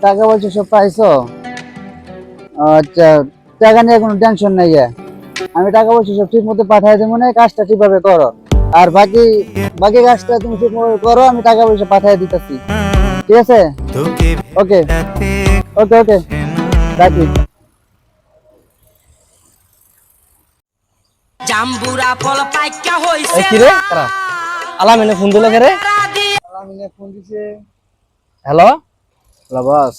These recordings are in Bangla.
টাকা পয়সা সব পাইছো? আচ্ছা, টাকা নিয়ে কোনো টেনশন নাই। আমি টাকা পয়সা সব ঠিক মতো পাঠিয়ে দেবো, না কাজটা ঠিকভাবে করো। আর বাকি বাকি কাজটা তুমি ঠিক মতো করো, আমি টাকা পয়সা পাঠিয়ে দিতেছি। ঠিক আছে? ওকে ওকে ওকে, রাখি। জাম্বুরা ফল পাইকা হইছে কি রে কারা আলামিনে ফোন দিল কে রে? আলামিনে ফোন দিছে। হ্যালো হ্যালো বস,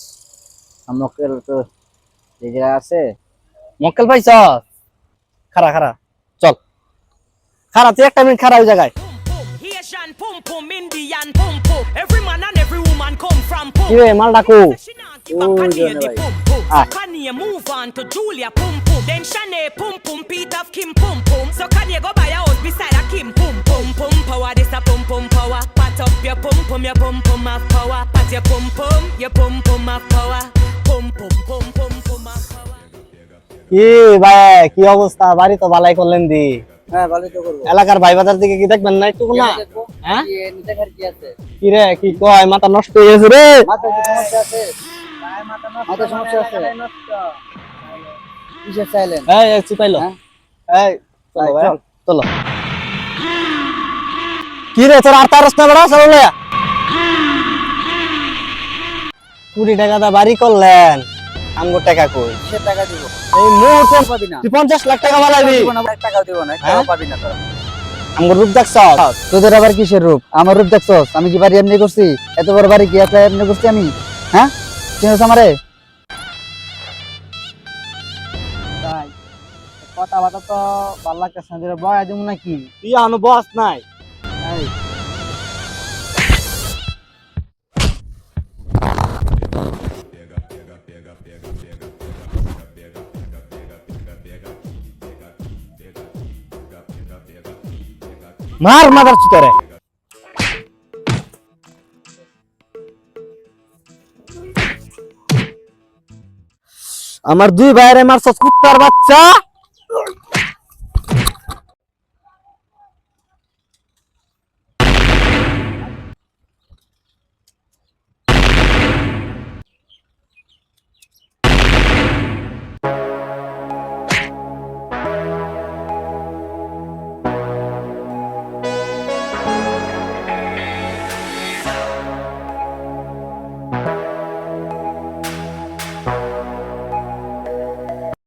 আমাকে তো এই জায়গায় আছে। মক্কেল পাইছ? খারা খারা চল, খারা তুই একটা মিনিট খারা ওই জায়গায়। Haitian pum pum Indian pum pum every man and every woman come from pum কি রে মাল Daku? Ah. Kanye move on to Julia pum pum then Shanae pum pum Pete of Kim pum pum so Kanye go buy a house beside a Kim pum pum pum power this a pum pum power pat up your pum pum of power pat your pum pum of power pum pum of power কি ভাই কি অবস্থা? বাড়ি তো বালাই করলেন দি। হ্যাঁ, ভালোই তো করব। এলাকার ভাই বাজার দিকে কি দেখবেন না একটু না? হ্যাঁ কি দেখার কি আছে? কি রে কি কয় মাথা নষ্ট হয়ে গেছে রে? মাথা কি সমস্যা আছে? মাথা সমস্যা আছে। কিসের সাইলেন্ট? এই চিপাইলো এই চলো ভাই চলো। কি রে তোর আর তারস না বড় চলো লয়া 20 টাকা দা বাড়ি করলেন, আমগো টাকা কই? কিসের টাকা দিব? এই মুহূর্তে পাবি না। তুই 50 লাখ টাকা বালাবি, টাকা দিব না, টাকা পাবি না তোরা। আমগো রূপ দেখছ? তোদের আবার কিসের রূপ? আমার রূপ দেখছস? আমি কি বাড়ি এমনি করছি? এত বড় বাড়ি কি একা এমনি করছি আমি? হ্যাঁ, চিনছ আমারে? তাই কথাবার্তা তো ভালো লাগতেছে না, তোরা বয়া দিব নাকি? তুই আনো বস নাই। এই, মার মাদার চুতরে। আমার দুই ভাইরে মারছস কুত্তার বাচ্চা।